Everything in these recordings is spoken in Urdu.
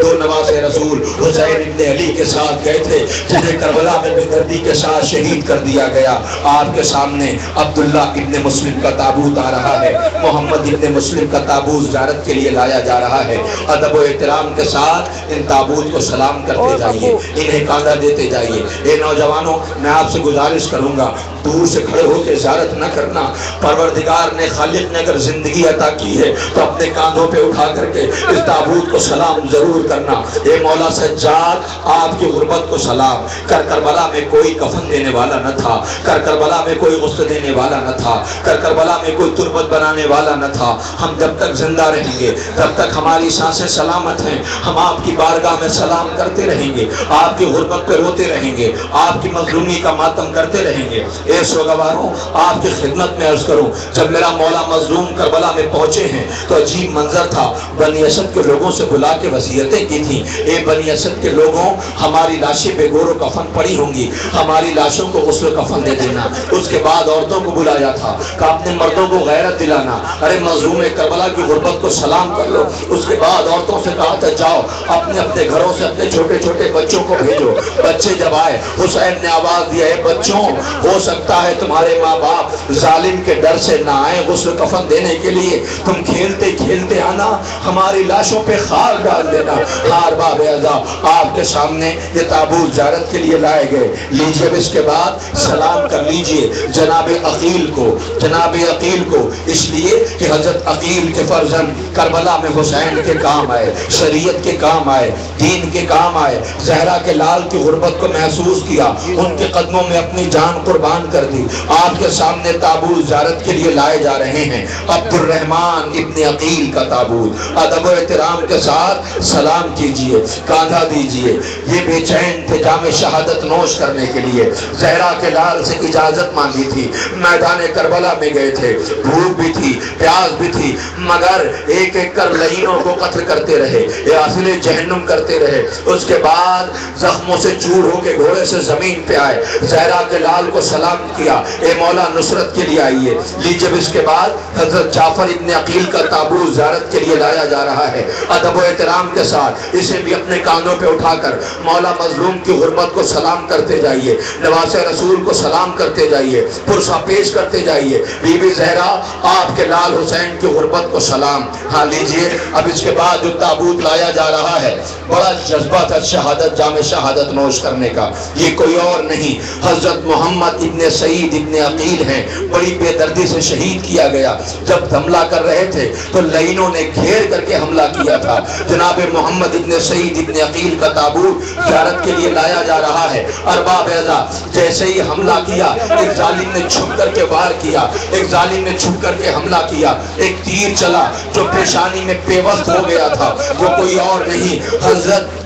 2 نواسے رسول حسین ابن علی کے ساتھ گئے تھے جنہیں کربلا میں بے دردی کے ساتھ شہید کر دیا گیا. آپ کے سامنے عبداللہ ابن مسلم کا تابوت آ رہا ہے. محمد ابن مسلم کا تابوت زیارت کے لیے لایا جا رہا ہے. ادب و احترام کے ساتھ ان تابوت کو سلام کرتے جائیے, انہیں کاندھا دیتے جائیے. اے نوجوانوں, میں آپ سے گزارش کروں گا دور سے کھڑے ہو کے زیارت نہ کرنا. پروردگار نے, خالق نے اگر زندگی عطا کی ہے تو اپنے کاندھوں پہ اٹھا کر کے اس تابوت کو سلام ضرور کرنا. اے مولا سجاد, آپ کی غربت کو سلام. کربلا میں کوئی کفن دینے والا نہ تھا, کربلا میں کوئی غسل دینے والا نہ تھا, کربلا میں کوئی تربت بنانے والا نہ تھا. ہم جب تک زندہ رہیں گے, جب تک ہماری سانسیں سلامت ہیں, ہم آپ کی بارگاہ میں سلام کرتے رہیں گے, آپ کی غربت پہ روتے رہیں گے, آپ کی مظلومی کا ماتم کرتے رہیں گے. اے سوگواروں, آپ کی خدمت میں عرض کروں, جب میرا مولا مظلوم کربلا میں پہنچے ہیں تو عجیب منظر تھا. بنی اسد کے لوگوں سے بلا کے وصیتیں کی تھیں, اے بنی اسد کے لوگوں, ہماری لاشیں بے گور و کفن پڑی ہوں گی, ہماری لاشوں کو غسل و کفن دے دینا. اس کے بعد عورتوں کو بلایا تھا کہ اپنے مردوں کو غیرت دلانا. ارے مظلوم کربلا کی غربت کو سلام کر لو. اس کے بعد عورتوں سے کہا تھا جاؤ اپنے اپنے گھروں سے اپنے چھوٹے چھوٹے بچوں کو بھیجو. بچے جب آئے, حسین نے آواز دیا, ہے بچوں, ہو سکتا ہے تمہارے ماں باپ ظالم کے ڈر سے نہ آئے غسل کفن دینے کے لیے, تم کھیلتے کھیلتے آنا, ہماری لاشوں پہ خار ڈال دینا. ہار باب اعزا, آپ کے سامنے یہ تابوت زیارت کے لیے لائے گئے. لیجئے, اس کے بعد سلام کر لیجئے جناب عقیل کو, جناب عقیل کو, اس لیے کہ حضرت عقیل کے فرزند کربلا میں حسین کے کام آئے, شریعت کے کام آئے, دین کے کام آئے. زہرا کے لال کی غربت کو محسوس کیا, ان کے قدموں میں اپنی جان قربان کر دی. آپ کے سامنے تابوت زیارت کے لیے لائے جا رہے ہیں عبد الرحمن ابن عقیل کا تابوت. ادب و احترام کے ساتھ سلام کیجئے, کاندھا دیجئے. یہ بے چین تھے جام شہادت نوش کرنے کے لیے, زہرا کے لال سے اجازت مانگی تھی, میدان کربلا میں گئے تھے, بھوک بھی تھی, پیاس بھی تھی, مگر ایک ایک کر لعینوں کو قتل کرتے رہے, یاسل جہنم کرتے رہے. اس کے بعد زخموں سے چور ہو کے گھوڑے سے زمین پہ آئے, زہرا کے لال کو سلام کیا, اے مولا نصرت کے لیے آئیے. لیجئے, اس کے بعد حضرت جعفر ابن عقیل کا تابوت زیارت کے لیے لایا جا رہا ہے. ادب و احترام کے ساتھ اسے بھی اپنے کانوں پہ اٹھا کر مولا مظلوم کی غربت کو سلام کرتے جائیے, نواز رسول کو سلام کرتے جائیے, پرسہ پیش کرتے جائیے. بی بی زہرا, آپ کے لال حسین کی غربت کو سلام. ہاں لیجئے, اب اس کے بعد جو تابوت لایا جا رہا ہے, بڑا جذبہ تھا شہادت, جام شہادت نوش کرنے کا. یہ کوئی اور نہیں, حضرت محمد ابن سعید ابن عقیل ہیں. بڑی بے دردی سے شہید کیا گیا. جب حملہ کر رہے تھے تو لعینوں نے گھیر کر کے حملہ کیا تھا. جناب محمد ابن سعید ابن عقیل کا تابوت زیارت کے لیے لایا جا رہا ہے. ارباب اعزا, جیسے ہی حملہ کیا, ایک ظالم نے چھپ کر کے وار کیا, ایک ظالم نے چھپ کر کے حملہ کیا. ایک تیر چلا جو پیشانی میں پیوست ہو گیا تھا, وہ کوئی اور نہیں, حضرت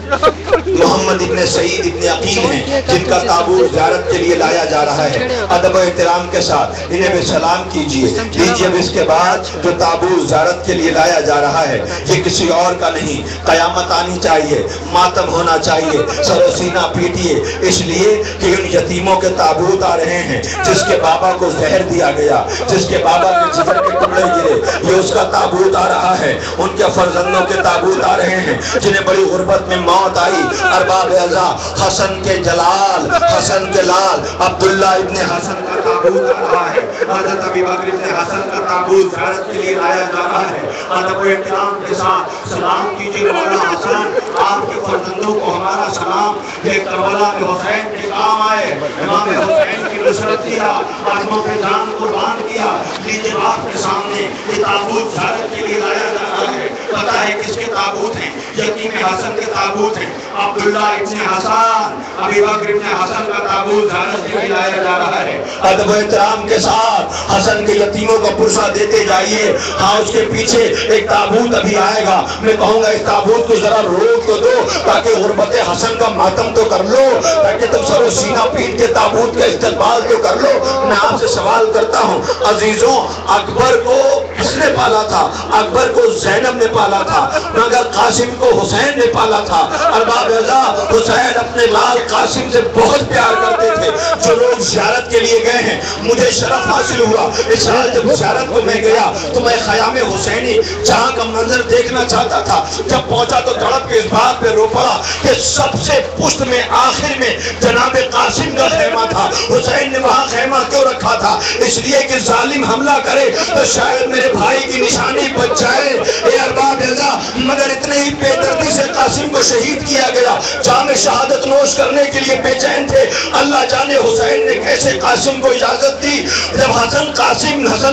محمد ابن سعید ابن عقیل ہیں, جن کا تابوت زیارت کے لیے لایا جا رہا ہے. ادب و احترام کے ساتھ انہیں بھی سلام کیجئے. لیجئے, اس کے بعد جو تابوت زیارت کے لیے لایا جا رہا ہے, یہ کسی اور کا نہیں. قیامت آنی چاہیے, ماتم ہونا چاہیے, سر و سینہ پیٹیے, اس لیے کہ ان یتیموں کے تابوت آ رہے ہیں جس کے بابا کو زہر دیا گیا, جس کے بابا کے جگر کے ٹکڑے گرے, یہ اس کا تابوت آ رہا ہے. ان کے فرزندوں کے تابوت آ رہے ہیں جنہیں بڑی غربت میں موت آئی. ارباب اعزا, حسن کے جلال, حسن کے لال عبداللہ ابن حسن کا تابوت آ رہا ہے. حضرت ابی بکر ابن حسن کا تابوت زیارت کے لیے لایا جا رہا ہے. ادب و احترام کے ساتھ سلام کیجیے مولانا حسن, آپ کے فرزندوں کو ہمارا سلام. یہ کربلا میں حسین کے کام آئے, امام حسین کی نصرت کیا, قدموں پہ جان قربان کیا. لیجیے, آپ کے سامنے یہ تابوت زیارت کے لیے لایا جا رہا ہے. پتہ ہے کس کے تابوت ہیں؟ یتیم حسن کے تابوت ہیں. عبداللہ ابن حسن, ابی بکر ابن حسن کا تابوت زیارت کے لیے لایا جا رہا ہے. ادب و احترام کے ساتھ حسن کے یتیموں کو پرسہ دیتے جائیے. ہاں, اس کے پیچھے ایک تابوت ابھی آئے گا. میں کہوں گا اس تابوت کو ذرا روک تو دو تاکہ غربت حسن کا ماتم تو کر لو, تاکہ تم سر و سینہ پیٹ کے تابوت کا استقبال تو کر لو. میں آپ سے سوال کرتا ہوں عزیزوں, اکبر کو کس نے پالا تھا؟ اکبر کو زینب نے پالا پالا تھا مگر قاسم کو حسین نے پالا تھا۔ ارباب اللہ، حسین اپنے لال قاسم سے بہت پیار کرتے تھے۔ جو لوگ زیارت کے لیے گئے ہیں، مجھے شرف حاصل ہوا اس سال جب زیارت کو میں گیا تو میں خیام حسینی جہاں کا منظر دیکھنا چاہتا تھا۔ جب پہنچا تو تڑپ کے اس بات پہ رو پڑا کہ سب سے پشت میں آخر میں جناب قاسم کا خیمہ تھا۔ حسین نے وہاں خیمہ کیوں رکھا تھا؟ اس لیے کہ ظالم حملہ کرے تو شاید میرے بھائی کی نشانی بچ جائے۔ اے ارباب اللہ، مگر اتنے ہی بے دردی سے قاسم کو شہید کیا گیا۔ جام شہادت نوش کرنے کے لیے بے چین تھے۔ اللہ جانے حسین نے کیسے قاسم کو اجازت دی۔ جب حسن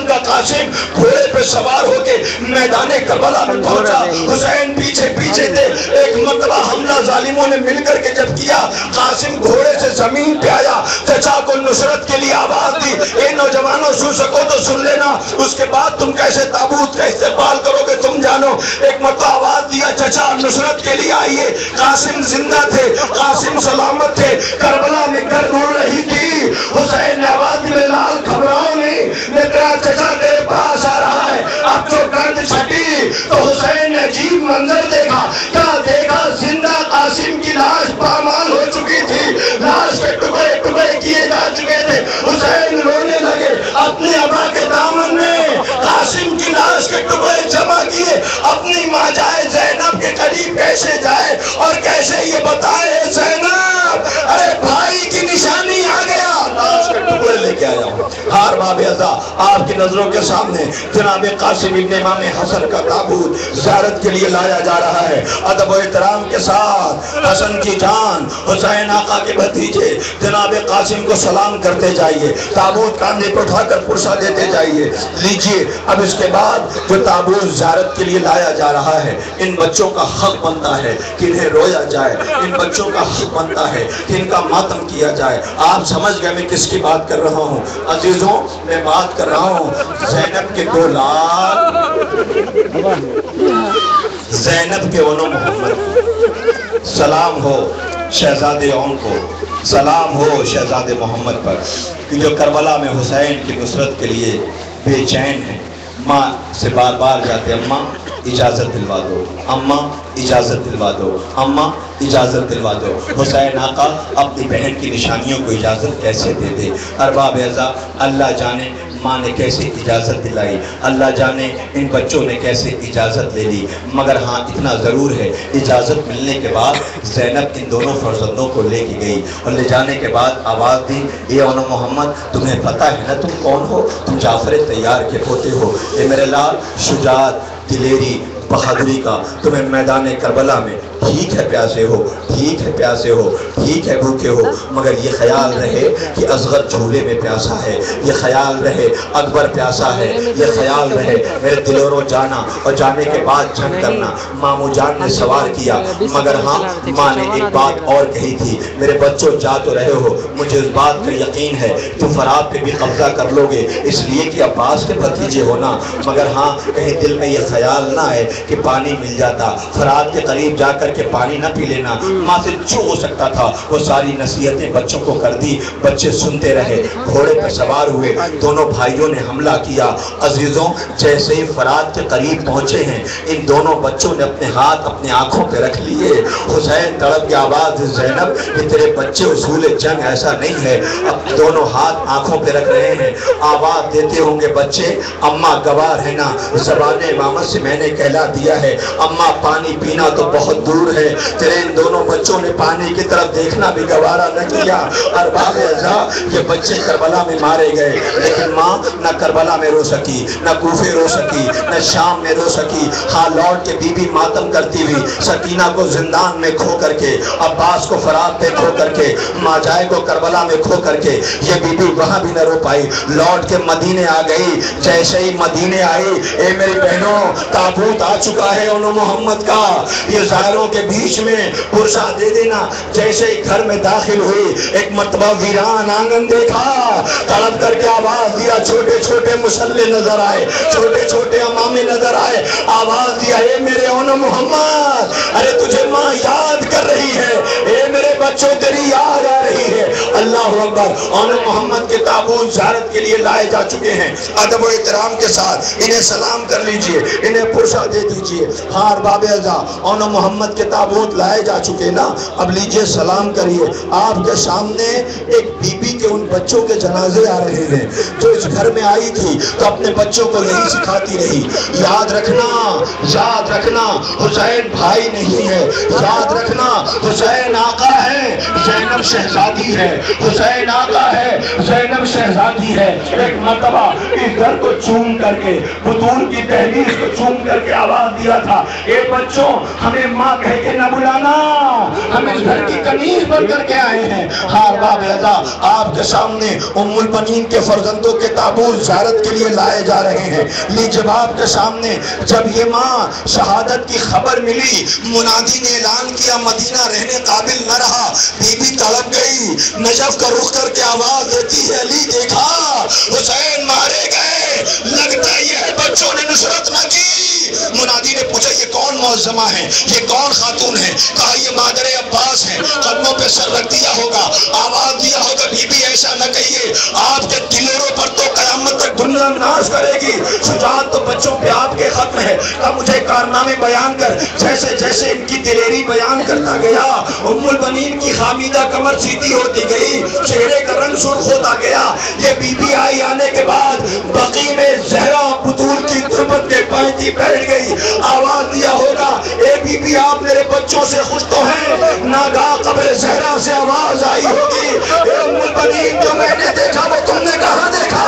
کا قاسم گھوڑے پہ سوار ہو کے میدان کربلا میں پہنچا، حسین پیچھے پیچھے تھے۔ ایک مرتبہ حملہ ظالموں نے مل کر کے جب کیا، قاسم گھوڑے سے زمین پہ آیا، چچا کو نصرت کے لیے آواز دی۔ اے نوجوانوں، سن سکو تو سن لینا، اس کے بعد تم کیسے تابوت کا استقبال کرو گے تم جانو۔ ایک مرتبہ آواز دیا، چچا نصرت کے لیے آئیے۔ قاسم زندہ تھے، قاسم سلامت تھے، کربلا میں گرد اڑ رہی تھی۔ حسین نے آواز دی، لال گھبراؤ نہیں، میں تیرا چچا تیرے پاس آ رہا ہے۔ اب جو گرد چھٹی تو حسین نے عجیب منظر دیکھا۔ کیا دیکھا؟ زندہ قاسم کی لاش پامال ہو چکی تھی، لاش کے ٹکڑے ٹکڑے کیے جا چکے تھے۔ حسین رونے لگے، اپنے ابا کے دامن میں قاسم کی لاش کے ٹکڑے جمع کیے۔ اپنی ماں جائے زینب کے قریب کیسے جائے اور کیسے یہ بتائے، زینب ارے بھائی کی نشانی آ گیا، لاش کے ٹکڑے لے کے آیا ہوں۔ ہار باب ازا، آپ کی نظروں کے سامنے جناب قاسم ابن امام حسن کا تابوت زیارت کے لیے لایا جا رہا ہے۔ ادب و احترام کے ساتھ حسن کی جان، حسین آقا کے بھتیجے جناب قاسم کو سلام کرتے جائیے، تابوت کاندھے پہ اٹھا کر پرسہ دیتے جائیے۔ لیجئے، اب اس کے بعد جو تابوت زیارت کے لیے لایا جا رہا ہے، ان بچوں کا حق بنتا ہے کہ انہیں رویا جائے، ان بچوں کا حق بنتا ہے کہ ان کا ماتم کیا جائے۔ آپ سمجھ گئے میں کس کی بات کر رہا ہوں؟ عزیزوں، میں بات کر رہا ہوں زینب کے 2 لال، زینب کے اونو محمد۔ سلام ہو شہزادے اون کو، سلام ہو شہزادے محمد پر، کہ جو کربلا میں حسین کی نصرت کے لیے بے چین ہیں۔ ماں سے بار بار جاتے، اماں اجازت دلوا دو، اماں اجازت دلوا دو، اماں اجازت دلوا دو۔ حسین آقا اپنی بہن کی نشانیوں کو اجازت کیسے دے دے؟ ارباب اعزا، اللہ جانے ماں نے کیسے اجازت دلائی، اللہ جانے ان بچوں نے کیسے اجازت لے لی، مگر ہاں اتنا ضرور ہے، اجازت ملنے کے بعد زینب ان دونوں فرزندوں کو لے کے گئی اور لے جانے کے بعد آواز دی، اے اونو محمد، تمہیں پتہ ہے نا تم کون ہو؟ تم جعفر طیار کے پوتے ہو۔ اے میرے لال، شجاعت، دلیری، بہادری کا تمہیں میدان کربلا میں ٹھیک ہے پیاسے ہو، ٹھیک ہے پیاسے ہو، ٹھیک ہے بھوکے ہو، مگر یہ خیال رہے کہ اصغر جھولے میں پیاسا ہے، یہ خیال رہے اکبر پیاسا ہے، یہ خیال رہے میرے دلوروں جانا اور جانے کے بعد جنگ کرنا۔ مامو جان نے سوال کیا، مگر ہاں ماں نے ایک بات اور کہی تھی، میرے بچوں جا تو رہے ہو، مجھے اس بات کا یقین ہے تم فرات پہ بھی قبضہ کر لو گے، اس لیے کہ عباس کے بھتیجے ہونا، مگر ہاں کہیں دل میں یہ خیال نہ ہے کہ پانی مل جاتا، فرات کے قریب جا کر کہ پانی نہ پی لینا۔ ماں سے جو ہو سکتا تھا وہ ساری نصیحتیں بچوں کو کر دی، بچے سنتے رہے، گھوڑے پر سوار ہوئے، دونوں بھائیوں نے حملہ کیا۔ عزیزوں، جیسے ہی فرات کے قریب پہنچے ہیں، ان دونوں بچوں نے اپنے ہاتھ اپنے آنکھوں پہ رکھ لیے۔ حسین تڑپ کے آواز، زینب کہ تیرے بچے اصول جنگ ایسا نہیں ہے، اب دونوں ہاتھ آنکھوں پہ رکھ رہے ہیں، آواز دیتے ہوں گے بچے، اماں گواہ ہے نا، زبان امامت سے میں نے کہلا دیا ہے، اماں پانی پینا تو بہت دور ہے، تیرے ان دونوں بچوں نے پانی کی طرف دیکھنا بھی گوارا نہ کیا۔ ارباب اعزا، یہ بچے کربلا میں مارے گئے، لیکن ماں نہ کربلا میں رو سکی، نہ کوفے رو سکی، نہ شام میں رو سکی۔ ہاں لوٹ کے بی بی ماتم کرتی ہوئی، سکینہ کو زندان میں کھو کر کے، عباس کو فرات پہ کھو کر کے، ماں جائے کو کربلا میں کھو کر کے، یہ بی بی وہاں بھی نہ رو پائی، لوٹ کے مدینے آ گئی۔ جیسے ہی مدینے آئی، اے میری بہنوں، تابوت آ چکا ہے اونو محمد کا، یہ ظاہروں کے بیچ میں پرسہ دے دینا۔ جیسے ہی گھر میں داخل ہوئی، ایک مرتبہ ویران آنگن دیکھا، تڑپ کر کے آواز دیا، چھوٹے چھوٹے مسلح نظر آئے، چھوٹے چھوٹے امامے نظر آئے، آواز دیا، اے میرے اونو محمد، ارے تجھے ماں یاد کر رہی ہے، اے میرے بچوں تیری یاد آ رہی ہے۔ اللہ اکبر، اور محمد کے تابوت زیارت کے لیے لائے جا چکے ہیں۔ ادب و احترام کے ساتھ انہیں سلام کر لیجئے، انہیں پرشا دے دیجئے۔ ہاں ارباب اعزا، اور محمد کے تابوت لائے جا چکے نا، اب لیجئے سلام کریے۔ آپ کے سامنے ایک بی بی کے ان بچوں کے جنازے آ رہے ہیں جو اس گھر میں آئی تھی تو اپنے بچوں کو نہیں سکھاتی رہی، یاد رکھنا حسین بھائی نہیں ہے، یاد رکھنا حسین آقا ہے، زینب شہزادی ہے، حسین آقا ہے، زینب شہزادی ہے۔ ایک مرتبہ اس گھر کو چوم کر کے، بطول کی دہلیز کو چوم کر کے آواز دیا تھا، اے بچوں ہمیں ماں کہہ کے نہ بلانا، ہم اس گھر کی کنیز بن کر کے آئے ہیں۔ ہاں باب اعزا، آپ کے سامنے ام البنین کے فرزندوں کے تابوت زیارت کے لیے لائے جا رہے ہیں۔ لیجب آپ کے سامنے جب یہ ماں شہادت کی خبر ملی، منادی نے اعلان کیا مدینہ رہنے قابل نہ رہا، بی بی تڑپ گئی، نجف کا رخ کر کے آواز دیتی ہے، علی دیکھا حسین مارے گئے، لگتا یہ بچوں نے نصرت نہ کی۔ منادی نے پوچھا یہ کون معظمہ ہے، یہ کون خاتون ہے؟ کہا یہ مادر عباس ہے، قدموں پہ سر رکھ دیا ہوگا، آواز دیا ہوگا، بی بی ایسا نہ کہیے، آپ کے دلیروں پر تو قیامت تک دنیا ناز کرے گی، شجاعت تو بچوں پہ آپ کے ختم ہے۔ اب مجھے کارنامے بیان کر، جیسے جیسے ان کی دلیری بیان کرتا گیا، ام البنین کی خامیدہ کمر سیدھی ہوتی گئی، چہرے کا رنگ سرخ ہوتا گیا۔ یہ بی بی آئی آنے کے بعد بقی میں زہرا بطول کی تربت کے پینتی بیٹھ گئی، آواز دیا ہوگا، اے بی بی آپ میرے بچوں سے خوش تو ہیں؟ ناگاہ قبر زہرا سے آواز آئی ہوگی، اے ام البنین جو میں نے دیکھا وہ تم نے کہاں دیکھا؟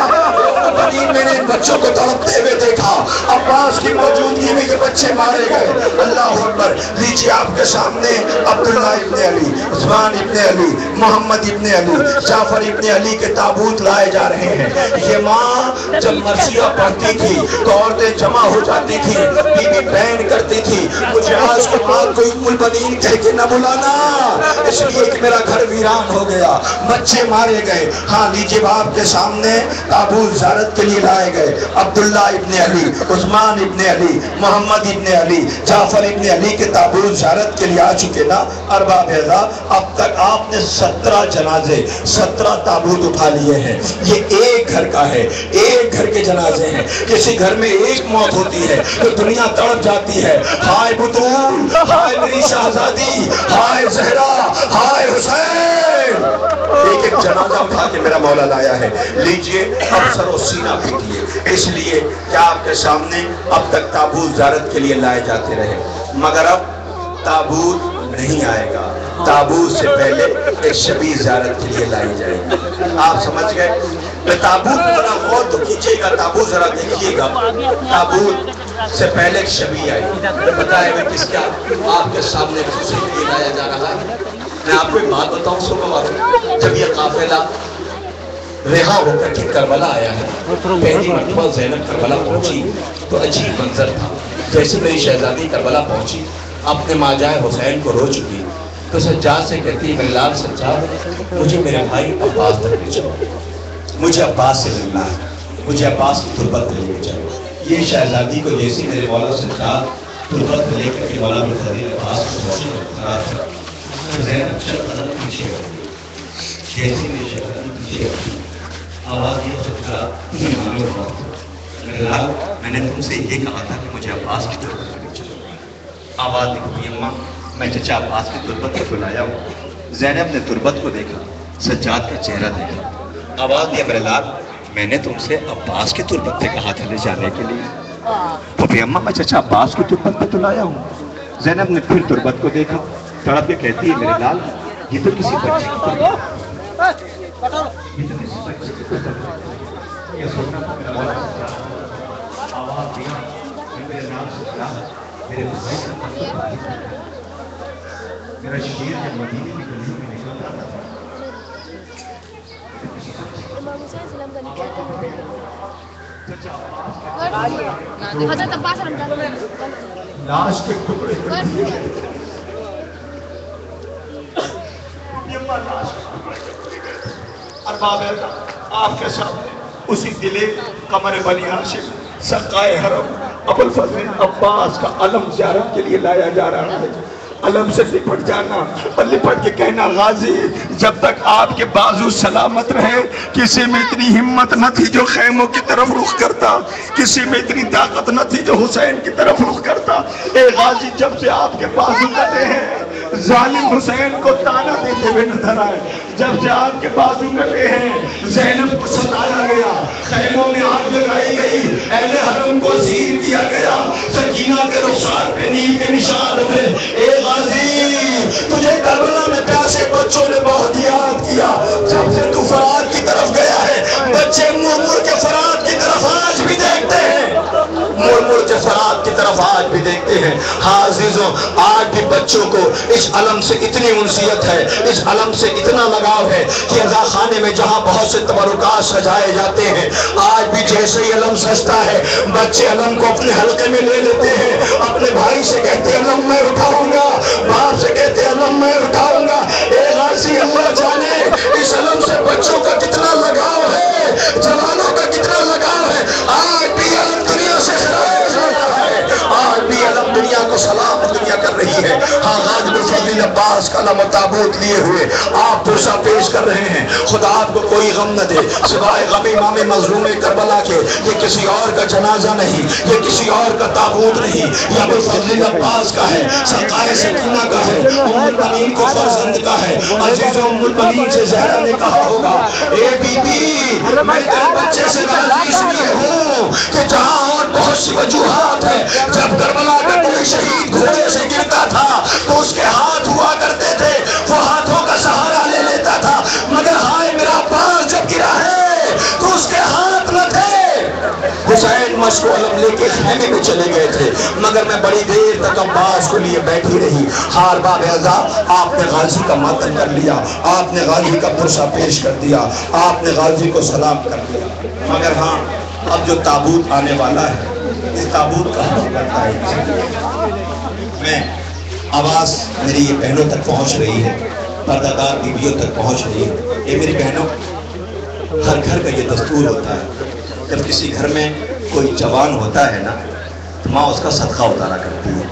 میں نے ان بچوں کو تڑپتے ہوئے دیکھا، عباس کی موجودگی میں یہ بچے مارے گئے۔ اللہ اکبر، لیجیے آپ کے سامنے عبداللہ ابن علی، عثمان ابن علی، محمد ابن علی، جعفر ابن علی کے تابوت لائے جا رہے ہیں۔ یہ ماں جب مرثیہ پڑھتی تھی تو عورتیں جمع ہو جاتی تھی، بی بی بین کرتی تھی، مجھے آج کے بعد کوئی ام البنین کہہ کے نہ بلانا، اس لیے کہ میرا گھر ویران ہو گیا، بچے مارے گئے۔ ہاں لیجیے آپ کے سامنے تابوت زیارت کے لیے لائے گئے، عبداللہ ابن علی، عثمان ابن علی، محمد ابن علی، جعفر ابن علی کے تابوت زیارت کے لیے آ چکے نا۔ ارباب اعزا، اب تک آپ نے 17 جنازے، 17 تابوت اٹھا لیے ہیں۔ یہ ایک گھر کا ہے، ایک گھر کے جنازے ہیں۔ کسی گھر میں ایک موت ہوتی ہے تو دنیا تڑپ جاتی ہے، ہائے بطول، ہائے میری شہزادی، ہائے زہرا، ہائے حسین۔ ایک ایک جنازہ اٹھا کے میرا مولا لایا ہے۔ لیجئے اب سر و سینہ پیٹیے، اس لیے کہ آپ کے سامنے اب تک تابوت زیارت کے لیے لائے جاتے رہے، مگر اب تابوت نہیں آئے گا، تابوت سے پہلے ایک شبی زیارت کے لیے لائی جائے گی۔ آپ سمجھ گئے؟ تابوت ذرا غور تو کیجئے گا، تابوت ذرا دیکھیے گا، تابوت سے پہلے ایک شبی آئی، بتائے میں کس کیا آپ کے سامنے کسی کے لیے لایا جا رہا ہے۔ میں آپ کو ایک بات بتاؤں سنو، جب یہ قافلہ رہا ہو کر کے کربلا آیا ہے، پہلی مرتبہ زینب کربلا پہنچی تو عجیب منظر تھا، جیسے میری شہزادی کربلا پہنچی اپنے ماجائے حسین کو رو چکی تو سجاد سے کہتی ہے، میرے لال سجاد مجھے میرے بھائی عباس تک لے چلو، مجھے عباس سے ملنا ہے، مجھے عباس کی تربت لے کے چلو۔ یہ شہزادی کو جیسی میرے مولا سجاد تربت لے کر کے مولا بخاری عباس کو پہنچی، زینب چل قدم پیچھے ہو گئی، جیسی میری شہزادی پیچھے ہو گئی، آواز یہ سجاد میرے لال میں نے تم سے یہ کہا تھا کہ مجھے عباس کی تربت لے کے چلو۔ آواز دیکھتی اماں میں چچا عباس کی تربت کو بلایا ہوں۔ زینب نے تربت کو دیکھا، سجاد کا چہرہ دیکھا، آواز دیا میرے لال میں نے تم سے عباس کی تربت پہ کہا تھا لے جانے کے لیے، تو پھر اماں میں چچا عباس کی تربت پہ تو لایا ہوں۔ زینب نے پھر تربت کو دیکھا، تڑپ کے کہتی ہے میرے لال یہ تو کسی بچے کی تربت ہے، یہ تو کسی بچے کی تربت ہے۔ یہ سننا تھا میرا مولا آواز دیا میرے نام سے کہا میرے بھائی کا مطلب میرا شیر جب مدینے کی گلیوں میں نکلتا تھا لاش کے ٹکڑے ارباب آپ کے سامنے اسی دلے قمر بنی ہاشم سقائے حرم ابوالفضل عباس کا علم زیارت کے لیے لایا جا رہا ہے۔ علم سے لپٹ جانا اور لپٹ کے کہنا غازی جب تک آپ کے بازو سلامت رہے. کسی میں اتنی ہمت نہ تھی جو خیموں کی طرف رخ کرتا, کسی میں اتنی طاقت نہ تھی جو حسین کی طرف رخ کرتا. اے غازی جب سے آپ کے بازو کٹے ہیں ظالم حسین کو تانا دیتے ہوئے نظر آئے. جب سے آپ کے بازو کٹے ہیں زینب کو ستایا گیا, خیموں میں آگ لگائی گئی, اہل حرم کو اسیر کیا گیا, سکینہ کے رخسار پہ نیل کے نشان ہوئے. اے غازی تجھے کربلا میں پیاسے بچوں نے بہت یاد کیا. جب سے تو فرات کی طرف گیا ہے بچے مڑ مڑ کے فرات کی طرف آج بھی دیکھتے ہیں, مڑ مڑ کے فرات کی طرف آج بھی دیکھتے ہیں. ہاں عزیزوں آج بھی بچوں کو اس علم سے اتنی انسیت ہے, اس علم سے اتنا لگاؤ ہے کہ عزا خانے میں جہاں بہت سے تبرکات سجائے جاتے ہیں آج بھی جیسے ہی علم سجتا ہے بچے علم کو اپنے حلقے میں لے لیتے ہیں. اپنے بھائی سے کہتے علم میں اٹھاؤں گا, باپ سے کہتے علم میں اٹھاؤں گا. اے غازی اللہ جانے اس علم سے بچوں کا کتنا لگاؤ ہے, جوانوں کا کتنا لگاؤ ہے. آج بھی علم دنیا سے خراج رہا ہے, آج بھی علم دنیا کو سلام دنیا کر رہی ہے. ہاں غازی الفضل عباس کا علم و تابوت لیے ہوئے آپ پرسا پیش کر رہے ہیں. خدا آپ کو کوئی غم نہ دے سوائے غم امام مظلوم کربلا کے. یہ کسی اور کا جنازہ نہیں, یہ کسی اور کا تابوت نہیں, یہ ابو الفضل عباس کا ہے, سرکار سکینہ کا ہے, ام المؤمنین کو فرزند کا ہے. عزیز ام المؤمنین سے زہرا نے کہا ہوگا اے بی بی میں تیرے بچے سے راضی اس لیے ہوں کہ جہاں اور بہت سی وجوہات ہے. جب کربلا کا کوئی شہید گھوڑے سے گرتا تھا تو اس کے ہاتھ ہوا کرتے تھے, وہ ہاتھوں کا سہارا لے لیتا تھا, مگر ہائے میرا عباس جب گرا ہے تو اس کے ہاتھ نہ تھے. حسین مشک و علم لے کے خیمے میں چلے گئے تھے مگر میں بڑی دیر تک عباس کو لیے بیٹھی رہی. ہار باب اعزا آپ نے غازی کا ماتم کر لیا, آپ نے غازی کا پرسا پیش کر دیا, آپ نے غازی کو سلام کر دیا. مگر ہاں اب جو تابوت آنے والا ہے اس تابوت کا حق کرتا ہے. میں آواز میری یہ بہنوں تک پہنچ رہی ہے, پردہ بیویوں تک پہنچ رہی ہے. یہ میری بہنوں ہر گھر کا یہ دستور ہوتا ہے جب کسی گھر میں کوئی جوان ہوتا ہے نا تو ماں اس کا صدقہ اتارا کرتی ہے.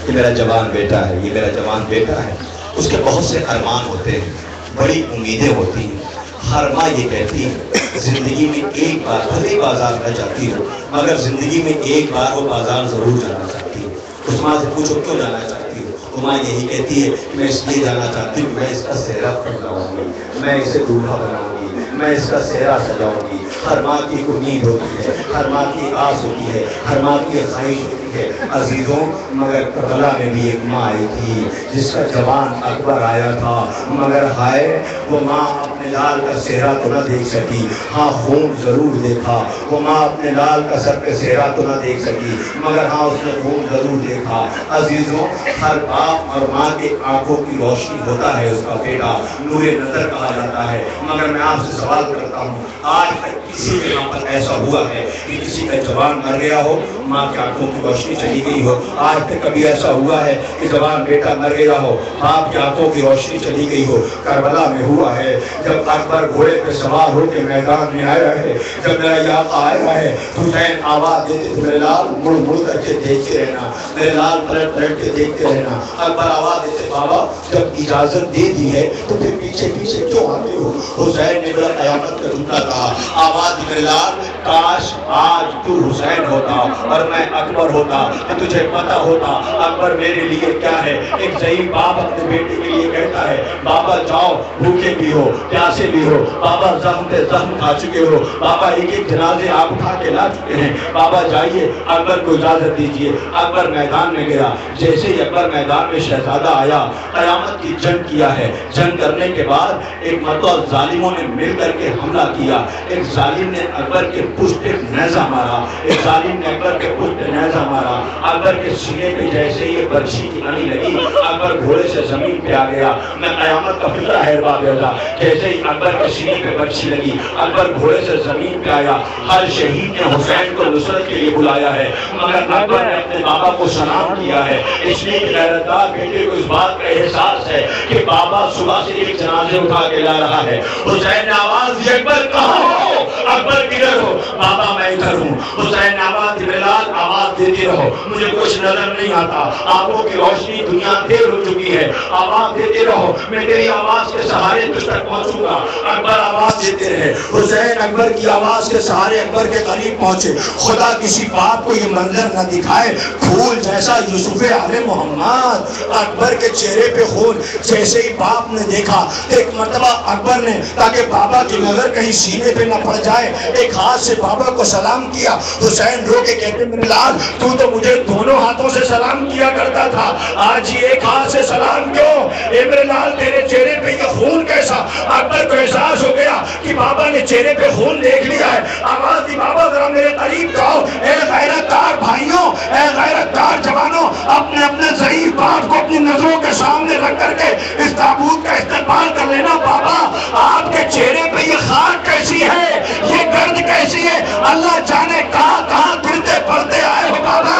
یہ میرا جوان بیٹا ہے, یہ میرا جوان بیٹا ہے. اس کے بہت سے ارمان ہوتے ہیں, بڑی امیدیں ہوتی ہیں. ہر ماں یہ کہتی ہے زندگی میں ایک بار بھلے بازار نہ جاتی ہو مگر زندگی میں ایک بار وہ بازار ضرور جانا چاہتی ہے. اس ماں سے پوچھو کیوں جانا چاہتی ہو, وہ ماں یہی کہتی ہے میں اس لیے جانا چاہتی ہوں میں اس کا سہرا بناؤں گی, میں اسے دولہا بناؤں گی, میں اس کا سہرا سجاؤں گی. ہر ماں کی امید ہوتی ہے, ہر ماں کی آس ہوتی ہے, ہر ماں کی خواہش ہوتی ہے. عزیزوں مگر کربلا میں بھی ایک ماں آئی تھی جس کا جوان اکبر آیا تھا مگر ہائے وہ ماں اپنے لال کا چہرہ تو نہ دیکھ سکی. ہاں خون ضرور دیکھا, وہ ماں اپنے لال کا سر کا چہرہ تو نہ دیکھ سکی مگر ہاں اس نے خون ضرور دیکھا. عزیزوں ہر باپ اور ماں کے آنکھوں کی روشنی ہوتا ہے اس کا بیٹا, نور نظر کہا جاتا ہے. مگر میں آپ سے سوال کرتا ہوں آج تک کسی کے یہاں پر ایسا ہوا ہے کہ کسی کا جوان مر گیا ہو ماں کی آنکھوں کی روشنی چلی گئی ہو؟ آج تک کبھی ایسا ہوا ہے کہ جوان بیٹا مر گیا ہو باپ کی آنکھوں کی روشنی چلی گئی ہو؟ کربلا میں ہوا ہے جب اکبر گھوڑے پہ سوار ہو کے میدان میں آیا ہے, جب میرا یاقا آیا ہے حسین آواز دیتے تھے میرے لال مڑ مڑ کر کے دیکھتے رہنا, میرے لال پلٹ پلٹ کے دیکھتے رہنا. اکبر آواز دیتے بابا جب اجازت دے دی ہے تو پھر پیچھے پیچھے کیوں آتے ہو؟ حسین نے میرا قیامت کا جملہ کہا, آواز میرے لال کاش آج تو حسین ہوتا اور میں اکبر ہوتا تو تجھے پتا ہوتا اکبر میرے لیے کیا ہے. ایک ضعیف باپ اپنے بیٹے کے لیے کہتا ہے بابا جاؤ بھوکے بھی ہو پیاسے بھی ہو, بابا زخم پہ زخم کھا چکے ہو, بابا ایک ایک جنازے آپ اٹھا کے لا چکے ہیں, بابا جائیے اکبر کو اجازت دیجیے. اکبر میدان میں گیا, جیسے ہی اکبر میدان میں شہزادہ آیا قیامت کی جنگ کیا ہے. جنگ کرنے کے بعد ایک مرتبہ ظالموں نے مل کر کے حملہ کیا. ایک ظالم نے اکبر کے پشت پہ نیزہ مارا, ایک ظالم نے اکبر کے پشت پہ نیزہ مارا. اکبر کے سینے پہ جیسے ہی برچھی کی نلی لگی اکبر گھوڑے سے زمین پہ آ گیا. میں قیامت کا فکرہ ہے باب اعزا, جیسے ہی اکبر کے سینے پہ برچھی لگی اکبر گھوڑے سے زمین پہ آیا. ہر شہید نے حسین کو نصرت کے لیے بلایا ہے مگر اکبر نے اپنے بابا کو سلام کیا ہے, اس لیے کہ غیرتدار بیٹے کو اس بات کا احساس ہے کہ بابا صبح سے ایک جنازے اٹھا کے لا رہا ہے. حسین نے آواز دی اکبر کہاں ہو؟ اکبر کدھر ہو؟ بابا میں ادھر ہوں۔ حسین آواز بلال آواز دیتے رہو، مجھے کچھ نظر نہیں آتا، آنکھوں کی روشنی دنیا دیر ہو چکی ہے، آواز دیتے رہو، میں تیری آواز کے سہارے تجھ تک پہنچوں گا۔ اکبر آواز دیتے رہے، حسین اکبر کی آواز کے سہارے اکبر کے قریب پہنچے۔ خدا کسی باپ کو یہ منظر نہ دکھائے، پھول جیسا یوسف آل محمد، اکبر کے چہرے پہ خون۔ جیسے ہی باپ نے دیکھا، ایک مرتبہ اکبر نے تاکہ بابا کی نظر کہیں سینے پہ نہ پڑ جائے، ایک ہاتھ سے بابا کو سلام کیا۔ حسین رو کے کہتے میرے لال تو مجھے دونوں ہاتھوں سے سلام کیا کرتا تھا، آج یہ ایک ہاتھ سے سلام کیوں؟ اے میرے لال تیرے چہرے پہ یہ خون کیسا؟ اکبر کو احساس ہو گیا کہ بابا نے چہرے پہ خون دیکھ لیا ہے۔ آواز دی بابا ذرا میرے قریب جاؤ۔ اے غیرتدار بھائیوں، اے غیرتدار جوانوں، اپنے اپنے ضعیف باپ کو اپنی نظروں کے سامنے رکھ کر کے اس تابوت کا استقبال کر لینا۔ بابا آپ کے چہرے پہ یہ خاک کیسی ہے، یہ گرد کیسی ہے؟ اللہ جانے کہاں کہاں گرتے پڑتے آئے ہو بابا،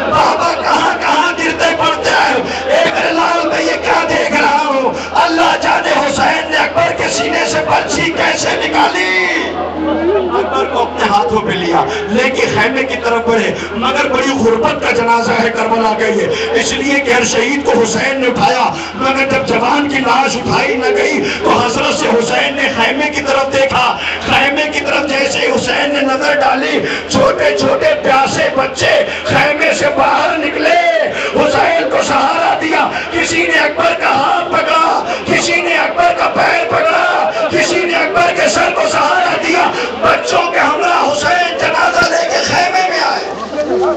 بابا کہاں کہاں گرتے پڑتے آئے ہو۔ اے میرے لال میں یہ کیا دیکھ رہا ہوں، اللہ جانے حسین نے اکبر کے سینے سے برچھی کیسے نکالی۔ اکبر کو اپنے ہاتھوں پہ لیا، لے کے خیمے کی طرف بڑھے، مگر بڑی غربت کا جنازہ ہے کربلا گئی ہے، اس لیے کہ ہر شہید کو حسین نے اٹھایا، مگر جب جوان کی لاش اٹھائی نہ گئی تو حسرت سے حسین نے خیمے کی طرف دیکھا۔ خیمے کی طرف جیسے حسین نے نظر ڈالی، چھوٹے چھوٹے پیاسے بچے خیمے سے باہر نکلے، حسین کو سہارا دیا۔ کسی نے اکبر کا ہاتھ پکڑا، کسی نے اکبر کا پیر پکڑا، کسی نے اکبر کے سر کو سہارا دیا۔ بچوں کے ہمراہ حسین جنازہ لے کے خیمے میں آئے۔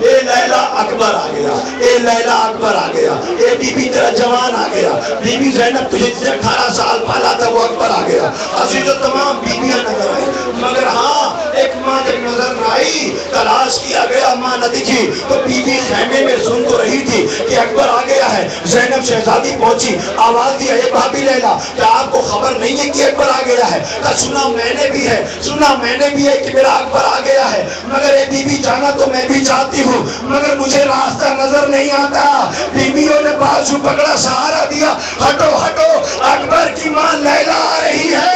اے لیلا اکبر آ گیا، اے لیلا اکبر آ گیا، اے بی بی تیرا جوان آ گیا، بی بی زینب تجھے 18 سال پالا تھا وہ اکبر آ گیا۔ عزیز و تمام بیویاں نظر آئی، مگر ہاں ایک ماں جب نظر نہ آئی، تلاش کیا گیا، ماں نہ دکھی تو بی بی خیمے میں سن تو رہی تھی کہ اکبر آ گیا ہے۔ زینب شہزادی پہنچی، آواز دی اے بھابی لیلا کیا آپ کو خبر نہیں ہے کہ اکبر آ گیا ہے؟ کہا سنا میں نے بھی ہے، سنا میں نے بھی ہے کہ میرا اکبر آ گیا ہے، مگر اے بی بی جانا تو میں بھی چاہتی ہوں، مگر مجھے راستہ نظر نہیں آتا۔ بیویوں نے بازو پکڑا، سہارا دیا، ہٹو ہٹو، اکبر کی ماں لیلا آ رہی ہے،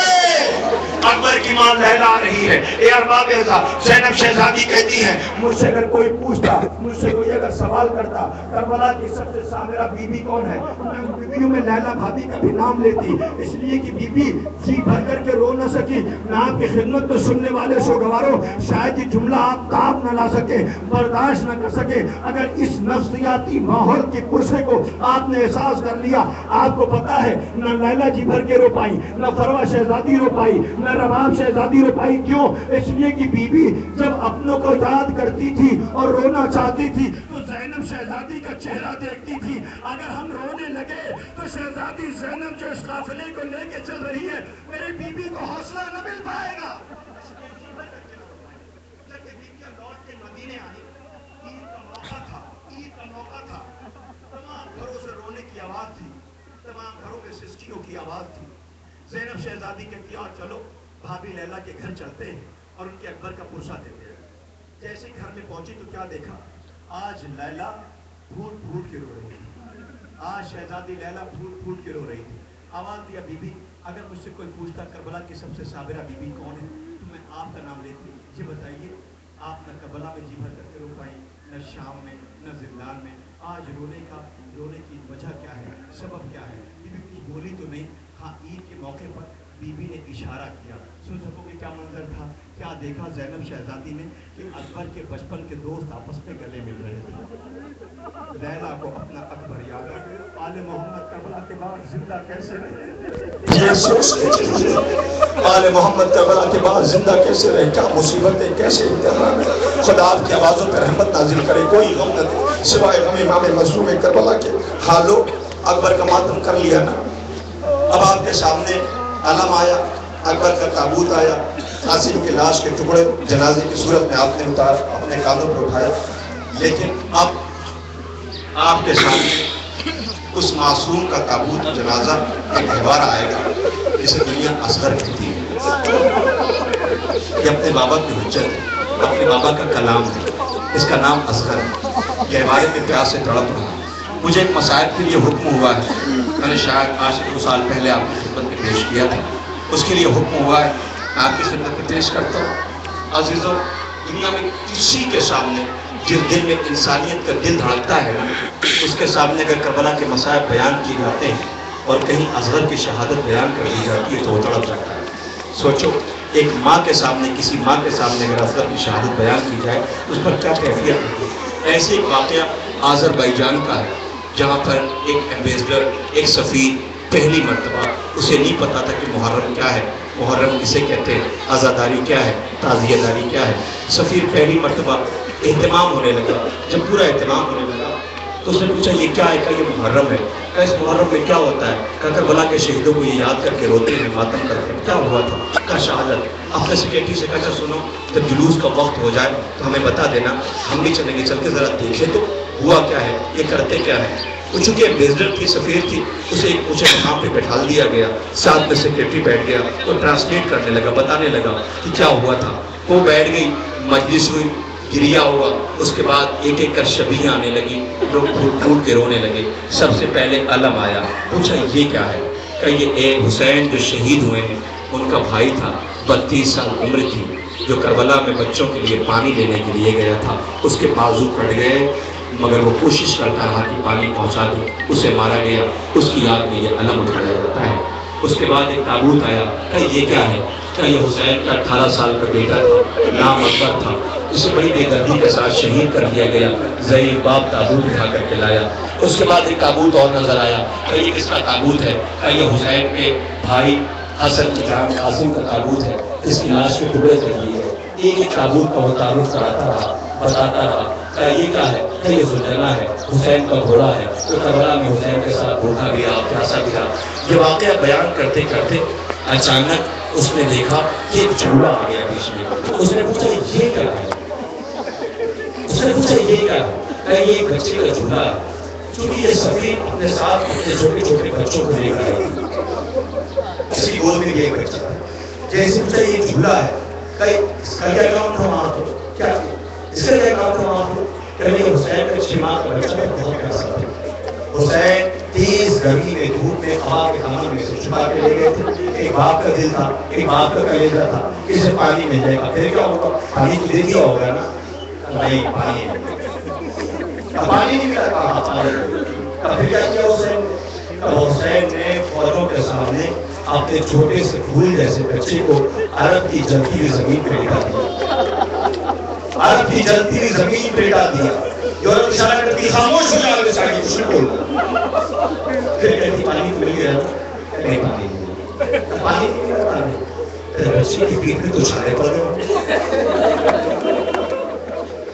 اکبر کی ماں لیلا آ رہی ہے۔ اے ارباب ارضا، زینب شہزادی کہتی ہیں مجھ سے اگر کوئی پوچھتا، مجھ سے کوئی اگر سوال کرتا کربلا کی سب سے سامرا بی بی کون ہے، میں بیویوں میں لیلا بھابی کا بھی نام لیتی، اس لیے کہ بی بی جی بھر کر کے رو نہ سکی، میں آپ کی خدمت میں سننے والے سوگواروں شاید یہ جملہ آپ تاب نہ لا سکے، برداشت نہ کر سکے، اگر اس نفسیاتی ماحول کے پرسے کو آپ نے احساس کر لیا۔ آپ کو پتا ہے نہ لیلا جی بھر کے رو پائی، نہ فروا شہزادی رو پائی، نہ رباب شہزادی رو پائی۔ کیوں؟ اس لیے کہ بی بی جب اپنوں کو یاد کرتی تھی اور رونا چاہتی تھی تو زینب شہزادی کا چہرہ دیکھتی تھی۔ اگر ہم رونے لگے تو شہزادی زینب جو اس قافلے کو لے کے چل رہی ہے، میرے بی بی کو حوصلہ نہ مل پائے گا۔ جب یہ بیویاں لوٹ کے مدینے آئی، عید کا موقع تھا، عید کا موقع تھا، تمام گھروں سے رونے کی آواز تھی، تمام گھروں میں سسکیوں کی آواز تھی۔ زینب شہزادی کہتی ہے چلو بھابی لیلا کے گھر چلتے ہیں اور ان کے اکبر کا پرسہ دیتے ہیں۔ جیسے گھر میں پہنچی تو کیا دیکھا، آج لیلا پھوٹ پھوٹ کے رو رہی تھی، آج شہزادی لیلا پھوٹ پھوٹ کے رو رہی تھی۔ آواز دیا بی بی اگر مجھ سے کوئی پوچھتا کربلا کی سب سے صابرہ بی بی کون ہے تو میں آپ کا نام لیتی، یہ بتائیے آپ نہ کربلا میں جی بھر کر کے رو پائی، نہ شام میں، نہ زندان میں، آج رونے کی وجہ کیا ہے، سبب کیا ہے؟ بی بی کچھ بولی تو نہیں، ہاں عید کے موقع پر بی بی نے اشارہ کیا۔ سن سکو کہ کیا منظر تھا، کیا دیکھا زینب شہزادی نے کہ اکبر کے بچپن کے دوست آپس میں گلے مل رہے تھے۔ لیلا کو اپنا اکبر یاد آ گیا، آل محمد کربلا کے بعد زندہ کیسے رہے، یہ سوچ لیجیے آل محمد کربلا کے بعد زندہ کیسے رہے، کیا مصیبتیں، کیسے امتحان ہے۔ خدا آپ کی آوازوں پر رحمت نازل کرے، کوئی غم نہ دے سوائے غم امام مظلوم کربلا کے۔ حالو اکبر کا ماتم کر لیا نا، اب آپ کے سامنے علم آیا، اکبر کا تابوت آیا، قاسم کی لاش کے ٹکڑے جنازے کی صورت میں آپ نے اپنے کاندھوں پر اٹھایا، لیکن اب آپ کے سامنے اس معصوم کا تابوت جنازہ ایک دوبارہ آئے گا جسے دنیا اصغر کہتی ہے۔ یہ اپنے بابا کی حجت ہے، اپنے بابا کا کلام ہے، اس کا نام اصغر ہے۔ یہ عبارت میں پیاس سے تڑپ رہا ہے۔ مجھے ایک مسائل کے لیے حکم ہوا ہے، میں نے شاید آج 2 سال پہلے آپ کی خدمت میں پیش کیا تھا، اس کے لیے حکم ہوا ہے آپ کی خدمت میں پیش کرتا ہوں۔ عزیزوں، دنیا میں کسی کے سامنے جس دل میں انسانیت کا دل دھڑکتا ہے اس کے سامنے اگر کربلا کے مصائب بیان کیے جاتے ہیں اور کہیں اصغر کی شہادت بیان کر دی جاتی ہے تو وہ تڑپ جاتا ہے۔ سوچو، ایک ماں کے سامنے، کسی ماں کے سامنے اگر اصغر کی شہادت بیان کی جائے اس پر کیا کیفیت ہوتی ہے۔ ایسے ایک واقعہ آذربائیجان کا ہے جہاں پر ایک ایمبیسڈر، ایک سفیر پہلی مرتبہ، اسے نہیں پتا تھا کہ محرم کیا ہے، محرم کسے کہتے ہیں، عزاداری کیا ہے، تعزیہ داری کیا ہے۔ سفیر پہلی مرتبہ اہتمام ہونے لگا، جب پورا اہتمام ہونے لگا تو اس نے پوچھا یہ کیا ہے؟ کہا یہ محرم ہے۔ کہا اس محرم میں کیا ہوتا ہے؟ کہا کربلا کے شہیدوں کو یہ یاد کر کے روتے ہیں، ماتم کرتے ہیں۔ کیا ہوا تھا؟ کہا شہادت۔ اپنے سیکریٹری سے کہا سنو، جب جلوس کا وقت ہو جائے تو ہمیں بتا دینا، ہم بھی چلیں گے، چل کے ذرا دیکھیں تو ہوا کیا ہے، یہ کرتے کیا ہے۔ وہ چونکہ ایمبیسڈر تھی، سفیر تھی، اسے ایک اونچے مقام پہ بٹھا دیا گیا، ساتھ میں سیکریٹری بیٹھ گیا، وہ ٹرانسلیٹ کرنے لگا، بتانے لگا کہ کیا ہوا تھا۔ وہ بیٹھ گئی، مجلس ہوئی، گریا ہوا، اس کے بعد ایک ایک کر شبیہیں آنے لگی، لوگ پھوٹ پھوٹ کے رونے لگے۔ سب سے پہلے علم آیا، پوچھا یہ کیا ہے؟ کہ یہ اے حسین جو شہید ہوئے ہیں ان کا بھائی تھا، 32 سال عمر تھی، جو کربلا میں بچوں کے لیے پانی لینے کے لیے گیا تھا، اس کے بازو کٹ گئے مگر وہ کوشش کرتا رہا کہ پانی پہنچا دے، اسے مارا گیا، اس کی یاد میں یہ علم اٹھایا جاتا ہے۔ اس کے بعد ایک تابوت آیا، کہ یہ کیا ہے؟ کہ یہ حسین کا 18 سال کا بیٹا تھا، نام اکبر تھا، اسے بڑی بے دردی کے ساتھ شہید کر دیا گیا۔ ضعیف باپ تابوت اٹھا کر کے لایا۔ اس کے بعد ایک تابوت اور نظر آیا، کہ یہ کس کا تابوت ہے؟ کہ یہ حسین کے بھائی حسن کی جان قاسم کا تابوت ہے، اس کی لاش کے ٹکڑے کر دیے ہیں۔ ایک ایک تابوت کا وہ تعارف کراتا رہا، بتاتا رہا، کہ یہ کیا ہے؟ کہ یہ ذوالجلال ہے، حسین کا گھوڑا ہے، جو کربلا میں حسین کے ساتھ بھوکا گیا، پیاسا گیا۔ یہ واقعہ بیان کرتے کرتے اچانک اس نے دیکھا کہ ایک جھولا آ گیا بیچ میں۔ اس نے پوچھا یہ کیا ہے؟ اس نے پوچھا یہ کیا ہے؟ کہ یہ ایک بچے کا جھولا ہے، چونکہ یہ سفیر اپنے ساتھ اپنے چھوٹے چھوٹے بچوں کو لے کر آئی، اس کی گود میں یہ بچہ ہے۔ جیسے پوچھا یہ جھولا ہے، کہ اس کا کیا کام تھا وہاں؟ تو کیا اس کا کیا کام تھا وہاں؟ تو کہ یہ حسین کا 6 ماہ کا بچہ بہت پیاسا تھا۔ حسین تیز گرمی میں دھوپ میں آگ کے دامن میں سے چھپا کے لے گئے تھے۔ ایک باپ کا دل تھا، ایک باپ کا کلیجہ تھا، اسے پانی مل جائے گا، پھر کیا ہوگا؟ پانی تو دے دیا ہوگا نا؟ نہیں، پانی نہیں ملا، کہا پانی۔ پھر کیا کیا حسین نے؟ حسین نے فوجوں کے سامنے اپنے چھوٹے سے پھول جیسے بچے کو عرب کی جلتی ہوئی زمین پہ لٹا دیا، عرب کی جلتی ہوئی زمین پہ لٹا دیا۔ یورپ اشارہ کرتی خاموش ہو جاؤ، ساڑی کچھ نہیں بولنا۔ پھر کہتی پانی تو مل گیا نا؟ نہیں، پانی نہیں ملا، پانی نہیں ملا، پانی۔ بچے کی پیٹ میں تو چھالے پڑ گئے،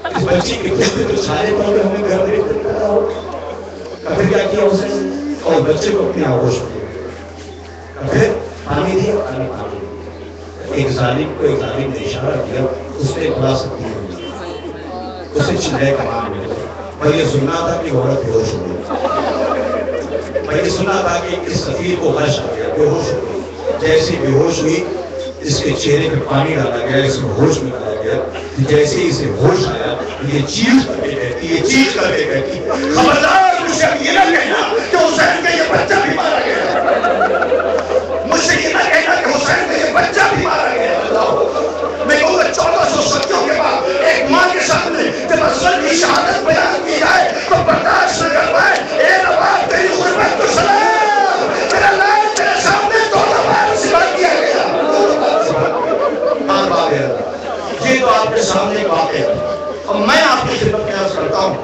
اس بچے کی پیٹ میں تو چھالے پڑ گئے، ہمیں گھر دیکھ کر کرا ہو۔ پھر کیا کیا حسین؟ اور بچے کو اپنی آغوش میں پھر پانی دیا، پانی دیا۔ ایک ظالم کو ایک ظالم نے اشارہ کیا، اس نے بڑا سکتی ہوئی، اسے چلے کا نام ملے۔ میں یہ سننا تھا کہ عورت بے ہوش ہو گئی، میں یہ سنا تھا کہ اس سفیر کو غش آ گیا، بے ہوش ہو گئی۔ جیسے بے ہوش ہوئی، اس کے چہرے پہ پانی ڈالا گیا، اس کو ہوش میں ڈالا گیا۔ جیسے ہی اسے ہوش آیا، یہ چیخ کر کے کہتی، یہ چیخ کر کے کہتی، خبردار مجھ سے یہ نہ کہنا کہ حسین کا یہ بچہ بھی مارا گیا، مجھ سے یہ نہ کہنا کہ حسین کا یہ بچہ بھی مارا گیا۔ میں کہوں گا 1400 صدیوں کے بعد ایک ماں کے سامنے جب اصغر کی شہادت بیان کی جائے تو برداشت نہ کر پائے۔ اے نواب تیری غربت کو سلام، میرا لال تیرے سامنے 2 بار سبا کیا گیا، 2 بار سبا کیا۔ یہ تو آپ کے سامنے ایک واقعہ ہے۔ اب میں آپ کی خدمت میں عرض کرتا ہوں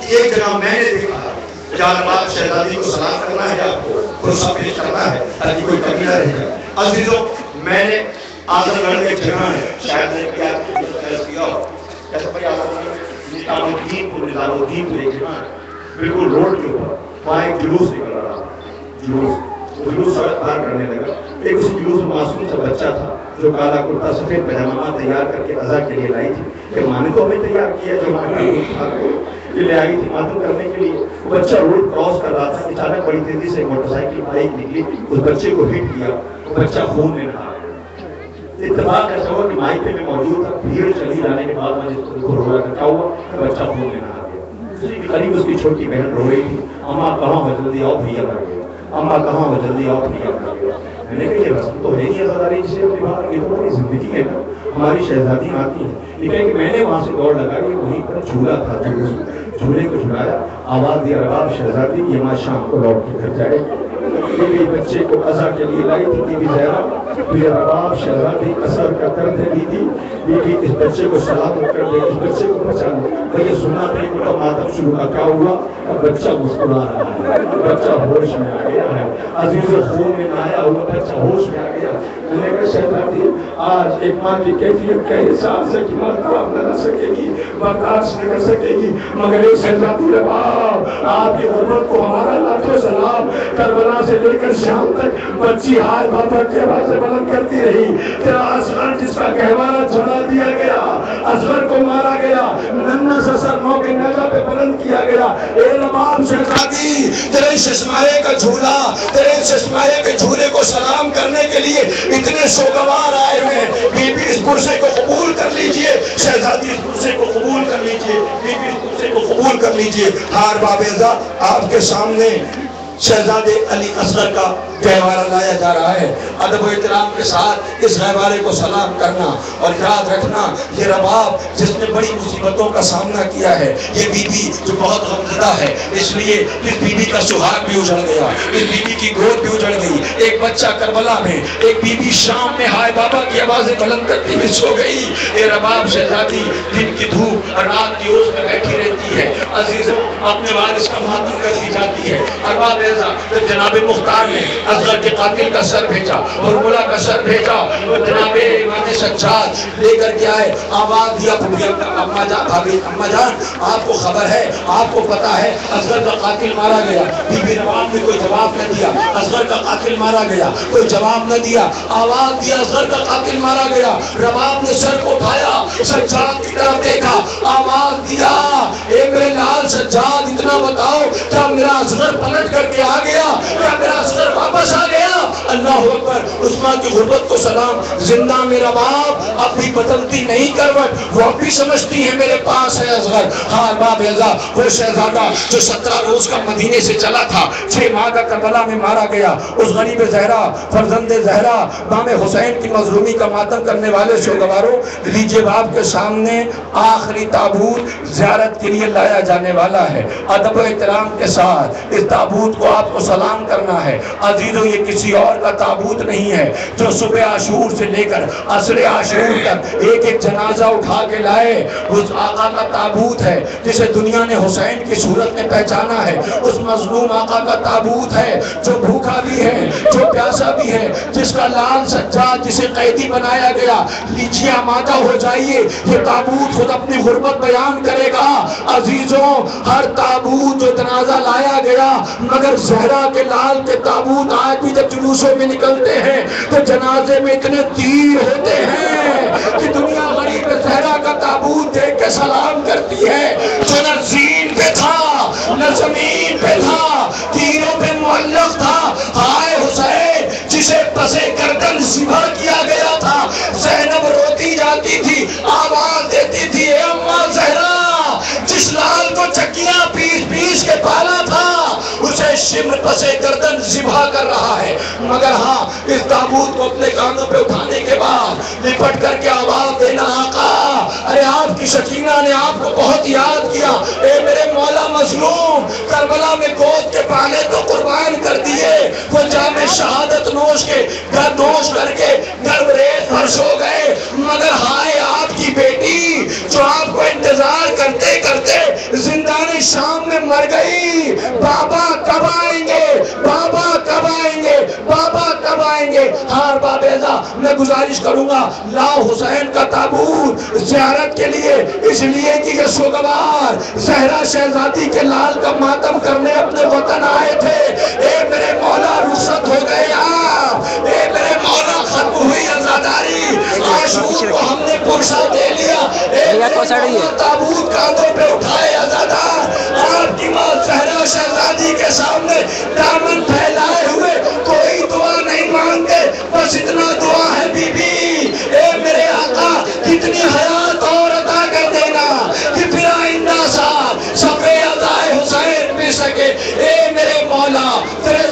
کہ ایک جگہ میں نے دیکھا جہاں نواب شہزادی کو سلام کرنا ہے، آپ کو پرسہ پیش کرنا ہے تاکہ کوئی کمی نہ رہ جائے۔ عزیزوں، میں نے آزم گڑھ میں ایک جگہ ہے، شاید نے کیا کیا ہو، جیسا پر آزم گڑھ نظام الدین پور ایک جگہ ہے، بالکل روڈ کے اوپر، وہاں ایک جلوس نکل رہا، جلوس سڑک پار کرنے لگا۔ ایک اس جلوس میں معصوم سا بچہ تھا جو کالا کرتا سفید پجامہ تیار کر کے عزا کے لیے لائی تھی کہ ماں نے تو ہمیں تیار کیا، جو ہمارے یہ لے آئی تھی ماتم کرنے کے لیے۔ وہ بچہ روڈ کراس کر رہا تھا، اچانک بڑی تیزی سے موٹر سائیکل بائک نکلی، اس بچے کو ہٹ کیا، وہ بچہ خون میں نہا گیا۔ اتفاق ایسا ہوا کہ مائک پہ میں موجود تھا، بھیڑ چلی جانے کے بعد میں جس کو رو رہا تھا، کیا ہوا کہ بچہ خون میں نہا گیا۔ اسی کے قریب اس کی چھوٹی بہن رو رہی تھی، اماں کہاں ہو، جلدی آؤ بھیا مر گیا، اماں کہاں ہو، جلدی آؤ بھیا مر گیا۔ میں نے کہا یہ رسم تو ہے نہیں عزاداری جسے یہ تو ہماری زندگی ہے نا، ہماری شہزادی آتی ہیں. یہ کہیں کہ میں نے وہاں سے دوڑ لگا کہ وہیں پر جھولا تھا، جھولے کو جھلایا، آواز دیا رباب شہزادی یہ ماں شام کو لوٹ کے گھر جائے. بیوی بچے کو عزا کے لیے لائی تھی بیوی زہرا، تجھے رباب شہزادی اثر کا درد ہے دیدی، بیوی اس بچے کو سلامت کر دے، اس بچے کو بچا لے. یہ سنا تھا ان کا ماتم شروع کا کیا ہوا، اب بچہ مسکرا رہا ہے، بچہ ہوش میں آ گیا ہے، عزیز خون میں آیا ہوا بچہ ہوش میں آ گیا. میں نے کہا شہزادی آج ایک ماں کی کیفیت کا احساس ہے کہ ماں خواب نہ رہ سکے گی، برداشت نہ کر سکے گی، مگر ایک شہزادی رباب آپ کی غربت کو ہمارا لاکھوں سلام. کربلا سے لے کر شام تک بچی ہائے بابا کی آوازیں بلند کرتی رہی. تیرا اصغر جس کا گہوارہ چھڑا دیا گیا، اصغر کو مارا گیا، ننھا سا سر ماں کے نیزہ پہ بلند کیا گیا. اے رباب شہزادی تیرے ششمائے کا جھولا، تیرے ششمائے کے جھولے کو سلام کرنے کے لیے اتنے سوگوار آئے ہوئے. بی بی اس پرسے کو قبول کر لیجئے، شہزادی اس پرسے کو قبول کر لیجئے، بی بی اس پرسے کو قبول کر لیجئے. ہار بابیزہ آپ کے سامنے شہزادے علی اصغر کا گہوارہ لایا جا رہا ہے. ادب و احترام کے ساتھ اس گہوارے کو سلام کرنا اور یاد رکھنا یہ رباب جس نے بڑی مصیبتوں کا سامنا کیا ہے، یہ بی بی جو بہت غمزدہ ہے، اس لیے اس بی بی کا سہاگ بھی اجڑ گیا، اس بی بی کی گود بھی اجڑ گئی. ایک بچہ کربلا میں، ایک بی بی شام میں ہائے بابا کی آوازیں بلند کرتی ہوئی سو گئی. یہ رباب شہزادی دن کی دھوپ اور رات کی اوس میں بیٹھی رہتی ہے. عزیزوں اپنے وارث کا ماتم کر دی جاتی ہے. ارباب جب جناب مختار نے اصغر کے قاتل کا سر بھیجا، برملا کا سر بھیجا، وہ جناب امام سجاد لے کر کے آئے. آواز دیا اماں جان، بھابی اماں جان آپ کو خبر ہے، آپ کو پتا ہے اصغر کا قاتل مارا گیا. بی بی رباب نے کوئی جواب نہ دیا. اصغر کا قاتل مارا گیا، کوئی جواب نہ دیا. آواز دیا اصغر کا قاتل مارا گیا. رباب نے سر کو اٹھایا، سجاد کی طرف دیکھا، آواز دیا اے میرے لال سجاد اتنا بتاؤ کیا میرا اصغر پلٹ کر کے آ گیا، کیا میرا اصغر واپس آ گیا؟ اللہ اکبر. عثمان کی غربت کو سلام. زندہ میرا باپ اب بھی بدلتی نہیں کروٹ، وہ اب بھی سمجھتی ہے میرے پاس ہے اصغر. ہاں باپ ایزا وہ شہزادہ جو 17 روز کا مدینے سے چلا تھا، 6 ماہ کا کربلا میں مارا گیا. اس غریب زہرا فرزند زہرا امام حسین کی مظلومی کا ماتم کرنے والے سوگواروں، لیجیے باپ کے سامنے آخری تابوت زیارت کے لیے لایا جانے والا ہے. ادب و احترام کے ساتھ اس تابوت کو آپ کو سلام کرنا ہے. عزیزوں یہ کسی اور کا تابوت نہیں ہے جو صبح عاشور سے لے کر عصر عاشور تک ایک ایک جنازہ اٹھا کے لائے. اس آقا کا تابوت ہے جسے دنیا نے حسین کی صورت میں پہچانا ہے. اس مظلوم آقا کا تابوت ہے جو بھوکا بھی ہے، جو پیاسا بھی ہے، جس کا لال سجاد جسے قیدی بنایا گیا. لیجیے آمادہ ہو جائیے، یہ تابوت خود اپنی غربت بیان کرے گا. عزیزوں ہر تابوت جو جنازہ لایا گیا، مگر زہرا کے لال کے تابوت آج بھی جب جلوسوں میں نکلتے ہیں تو جنازے میں اتنے تیر ہوتے ہیں کہ دنیا غریب زہرا کا تابوت دیکھ کے سلام کرتی ہے. جو نہ زین پہ تھا نہ زمین پہ تھا، تیروں پہ معلق تھا. ہائے حسین جسے پسے گردن ذبح کیا گیا تھا. زینب روتی جاتی تھی، آواز دیتی تھی اے اماں زہرا. جس لال کو چکیاں پیس پیس کے پالا تھا، اسے شمر پسے گردن ذبح کر رہا ہے. مگر ہاں اس تابوت کو اپنے کانوں پہ اٹھانے کے بعد لپٹ کر کے آواز دینا آقا، ارے آپ کی سکینہ نے آپ کو بہت یاد کیا. اے میرے مولا مظلوم، کربلا میں گود کے پالے تو قربان کر دیے، وہ جام شہادت نوش کر کے گرب ریت پر سو گئے. مگر ہائے آپ کی بیٹی جو آپ کو انتظار کرتے کرتے زندان شام میں مر گئی. بابا کب آئیں گے، بابا کب آئیں گے، بابا کب آئیں گے؟ ہاں بابیزا میں گزارش کروں گا لاؤ حسین کا تابوت زیارت کے لیے، اس لیے کہ یہ سوگوار زہرا شہزادی کے لال کا ماتم کرنے اپنے وطن آئے تھے. اے میرے مولا رخصت ہو گئے آپ، اے میرے مولا ختم ہوئی عزاداری. عاشور کو ہم نے پرسا دے لیا. اے میرے مولا تابوت کاندھوں پہ اٹھائے عزادار. آپ کی ماں زہرا شہزادی کے سامنے دامن پھیلائے ہوئے کوئی دعا نہیں مانگتے، بس اتنا دعا ہے بی بی اے میرے آقا کتنی حیات اور عطا کر دینا کہ پھر آئندہ سال صفحے عطائے حسین پہ سکے. اے میرے مولا تیرے